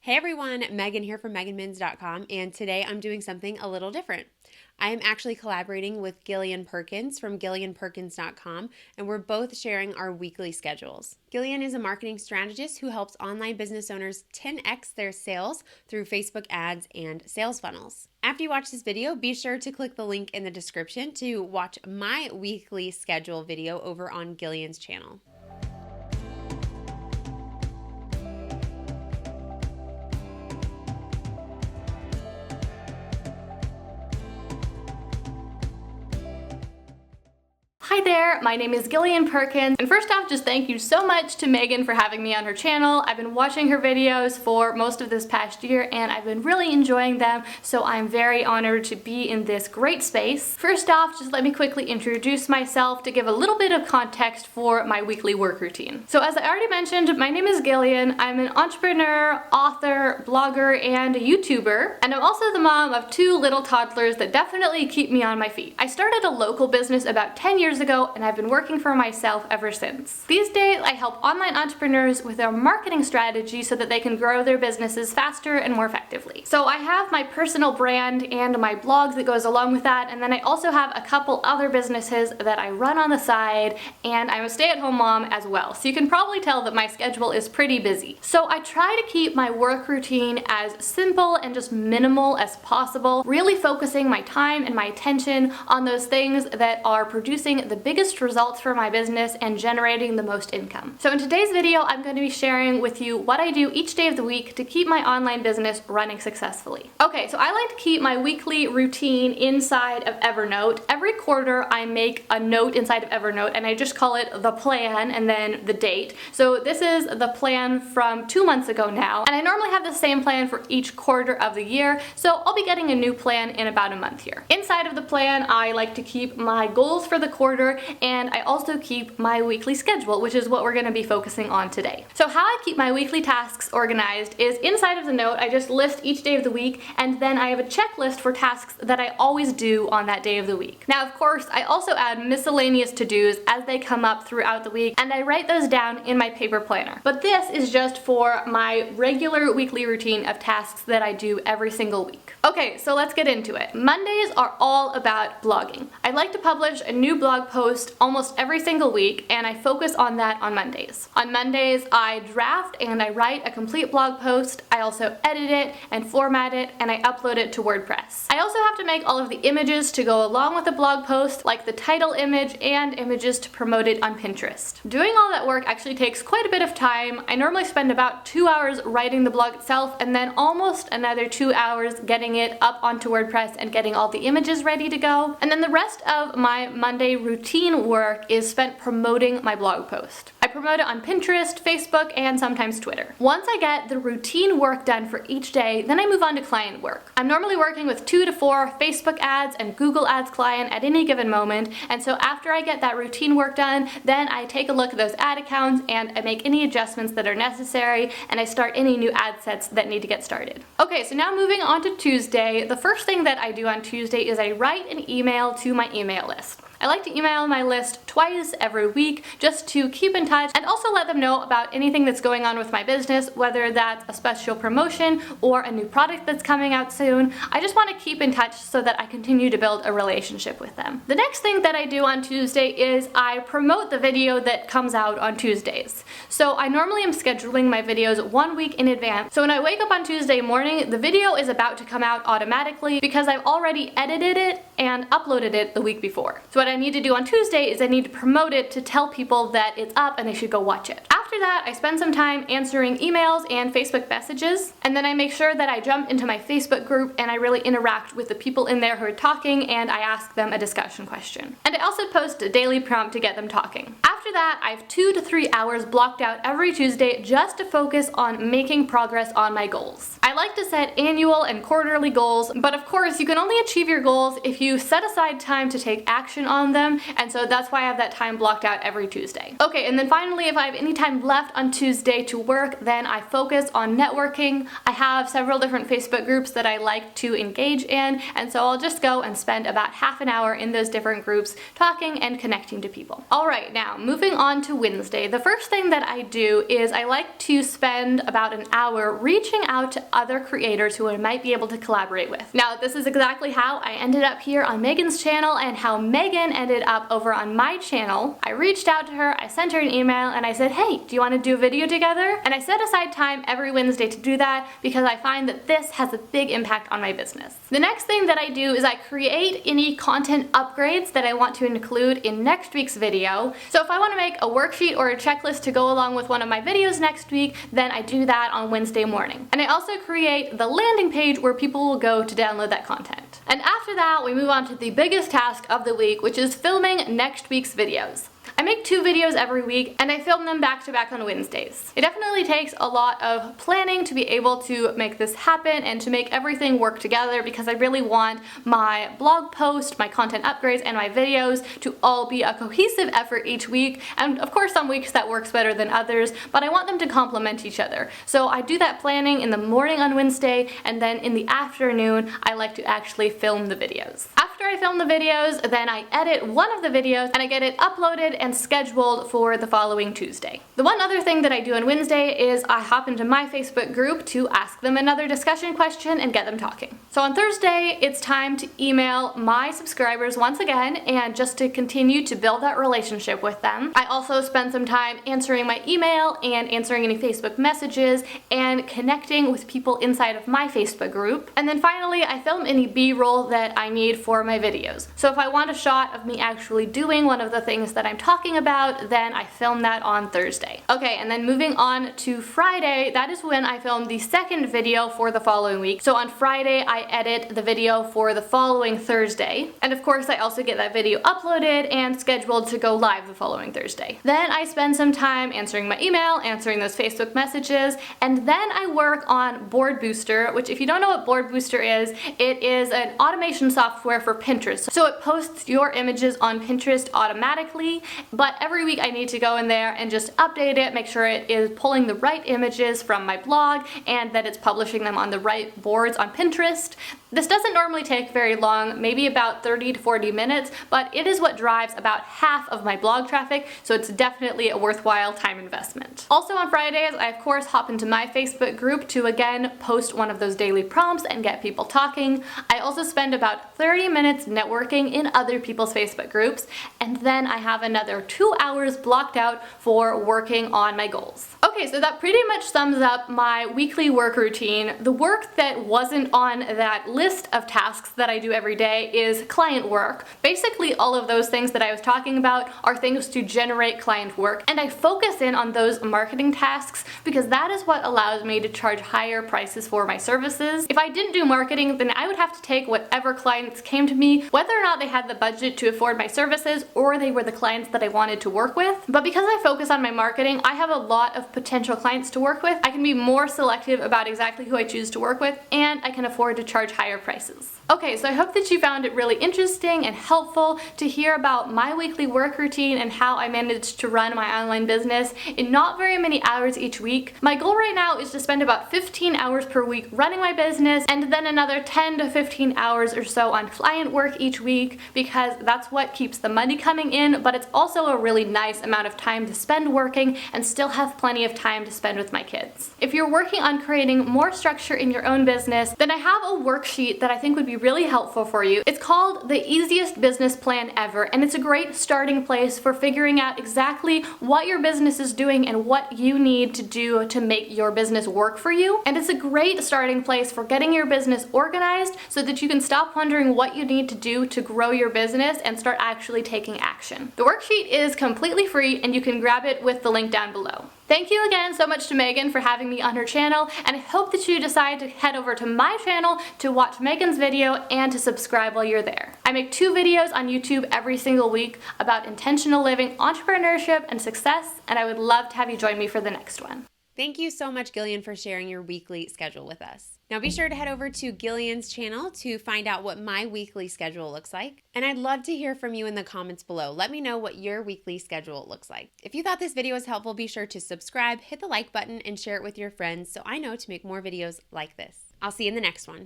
Hey everyone, Megan here from meganmins.com, and today I'm doing something a little different. I am actually collaborating with Gillian Perkins from gillianperkins.com, and we're both sharing our weekly schedules. Gillian is a marketing strategist who helps online business owners 10x their sales through Facebook ads and sales funnels. After you watch this video, be sure to click the link in the description to watch my weekly schedule video over on Gillian's channel. Hi there, my name is Gillian Perkins, and first off, just thank you so much to Megan for having me on her channel. I've been watching her videos for most of this past year, and I've been really enjoying them, so I'm very honored to be in this great space. First off, just let me quickly introduce myself to give a little bit of context for my weekly work routine. So as I already mentioned, my name is Gillian. I'm an entrepreneur, author, blogger, and YouTuber, and I'm also the mom of two little toddlers that definitely keep me on my feet. I started a local business about 10 years ago, and I've been working for myself ever since. These days, I help online entrepreneurs with their marketing strategy so that they can grow their businesses faster and more effectively. So I have my personal brand and my blog that goes along with that, and then I also have a couple other businesses that I run on the side, and I'm a stay-at-home mom as well. So you can probably tell that my schedule is pretty busy. So I try to keep my work routine as simple and just minimal as possible, really focusing my time and my attention on those things that are producing the biggest results for my business and generating the most income. So in today's video, I'm going to be sharing with you what I do each day of the week to keep my online business running successfully. Okay, so I like to keep my weekly routine inside of Evernote. Every quarter, I make a note inside of Evernote, and I just call it the plan and then the date. So this is the plan from 2 months ago now, and I normally have the same plan for each quarter of the year, so I'll be getting a new plan in about a month here. Inside of the plan, I like to keep my goals for the quarter, and I also keep my weekly schedule, which is what we're going to be focusing on today. So how I keep my weekly tasks organized is inside of the note, I just list each day of the week, and then I have a checklist for tasks that I always do on that day of the week. Now, of course, I also add miscellaneous to-dos as they come up throughout the week, and I write those down in my paper planner. But this is just for my regular weekly routine of tasks that I do every single week. Okay, so let's get into it. Mondays are all about blogging. I like to publish a new blog post almost every single week, and I focus on that on Mondays. On Mondays, I draft and I write a complete blog post. I also edit it and format it, and I upload it to WordPress. I also have to make all of the images to go along with the blog post, like the title image and images to promote it on Pinterest. Doing all that work actually takes quite a bit of time. I normally spend about 2 hours writing the blog itself, and then almost another 2 hours getting it up onto WordPress and getting all the images ready to go. And then the rest of my Monday routine work is spent promoting my blog post. I promote it on Pinterest, Facebook, and sometimes Twitter. Once I get the routine work done for each day, then I move on to client work. I'm normally working with 2 to 4 Facebook ads and Google Ads client at any given moment, and so after I get that routine work done, then I take a look at those ad accounts and I make any adjustments that are necessary, and I start any new ad sets that need to get started. Okay, so now moving on to Tuesday, the first thing that I do on Tuesday is I write an email to my email list. I like to email my list twice every week just to keep in touch and also let them know about anything that's going on with my business, whether that's a special promotion or a new product that's coming out soon. I just want to keep in touch so that I continue to build a relationship with them. The next thing that I do on Tuesday is I promote the video that comes out on Tuesdays. So I normally am scheduling my videos 1 week in advance. So when I wake up on Tuesday morning, the video is about to come out automatically because I've already edited it and uploaded it the week before. So what I need to do on Tuesday is I need to promote it to tell people that it's up and they should go watch it. After that, I spend some time answering emails and Facebook messages, and then I make sure that I jump into my Facebook group and I really interact with the people in there who are talking, and I ask them a discussion question. And I also post a daily prompt to get them talking. After that, I have 2 to 3 hours blocked out every Tuesday just to focus on making progress on my goals. I like to set annual and quarterly goals, but of course you can only achieve your goals if you set aside time to take action on them, and so that's why I have that time blocked out every Tuesday. Okay, and then finally, if I have any time left on Tuesday to work, then I focus on networking. I have several different Facebook groups that I like to engage in, and so I'll just go and spend about half an hour in those different groups talking and connecting to people. Alright, now moving on to Wednesday. The first thing that I do is I like to spend about an hour reaching out to other creators who I might be able to collaborate with. Now, this is exactly how I ended up here on Megan's channel and how Megan ended up over on my channel. I reached out to her, I sent her an email, and I said, hey, do you want to do a video together? And I set aside time every Wednesday to do that because I find that this has a big impact on my business. The next thing that I do is I create any content upgrades that I want to include in next week's video. So if I want to make a worksheet or a checklist to go along with one of my videos next week, then I do that on Wednesday morning. And I also create the landing page where people will go to download that content. And after that, we move on to the biggest task of the week, which is filming next week's videos. I make 2 videos every week and I film them back to back on Wednesdays. It definitely takes a lot of planning to be able to make this happen and to make everything work together because I really want my blog post, my content upgrades, and my videos to all be a cohesive effort each week. And of course some weeks that works better than others, but I want them to complement each other. So I do that planning in the morning on Wednesday, and then in the afternoon I like to actually film the videos. After I film the videos, then I edit one of the videos and I get it uploaded and scheduled for the following Tuesday. The one other thing that I do on Wednesday is I hop into my Facebook group to ask them another discussion question and get them talking. So on Thursday, it's time to email my subscribers once again and just to continue to build that relationship with them. I also spend some time answering my email and answering any Facebook messages and connecting with people inside of my Facebook group. And then finally, I film any B-roll that I need for my videos. So if I want a shot of me actually doing one of the things that I'm talking about, then I film that on Thursday. Okay, and then moving on to Friday, that is when I film the second video for the following week. So on Friday, I edit the video for the following Thursday. And of course, I also get that video uploaded and scheduled to go live the following Thursday. Then I spend some time answering my email, answering those Facebook messages, and then I work on Board Booster, which if you don't know what Board Booster is, it is an automation software for Pinterest. So it posts your images on Pinterest automatically, but every week I need to go in there and just update it, make sure it is pulling the right images from my blog and that it's publishing them on the right boards on Pinterest. This doesn't normally take very long, maybe about 30 to 40 minutes, but it is what drives about half of my blog traffic, so it's definitely a worthwhile time investment. Also on Fridays, I of course hop into my Facebook group to again post one of those daily prompts and get people talking. I also spend about 30 minutes networking in other people's Facebook groups, and then I have another 2 hours blocked out for working on my goals. Okay, so that pretty much sums up my weekly work routine. The work that wasn't on that list of tasks that I do every day is client work. Basically, all of those things that I was talking about are things to generate client work, and I focus in on those marketing tasks because that is what allows me to charge higher prices for my services. If I didn't do marketing, then I would have to take whatever clients came to me, whether or not they had the budget to afford my services or they were the clients that I wanted to work with. But because I focus on my marketing, I have a lot of potential clients to work with. I can be more selective about exactly who I choose to work with, and I can afford to charge higher prices. Okay, so I hope that you found it really interesting and helpful to hear about my weekly work routine and how I managed to run my online business in not very many hours each week. My goal right now is to spend about 15 hours per week running my business and then another 10 to 15 hours or so on client work each week because that's what keeps the money coming in, but it's also a really nice amount of time to spend working and still have plenty of time to spend with my kids. If you're working on creating more structure in your own business, then I have a worksheet that I think would be really helpful for you. It's called The Easiest Business Plan Ever, and it's a great starting place for figuring out exactly what your business is doing and what you need to do to make your business work for you. And it's a great starting place for getting your business organized so that you can stop wondering what you need to do to grow your business and start actually taking action. The worksheet is completely free and you can grab it with the link down below. Thank you again so much to Megan for having me on her channel, and I hope that you decide to head over to my channel to watch Megan's video and to subscribe while you're there. I make 2 videos on YouTube every single week about intentional living, entrepreneurship, and success, and I would love to have you join me for the next one. Thank you so much, Gillian, for sharing your weekly schedule with us. Now be sure to head over to Gillian's channel to find out what my weekly schedule looks like. And I'd love to hear from you in the comments below. Let me know what your weekly schedule looks like. If you thought this video was helpful, be sure to subscribe, hit the like button, and share it with your friends so I know to make more videos like this. I'll see you in the next one.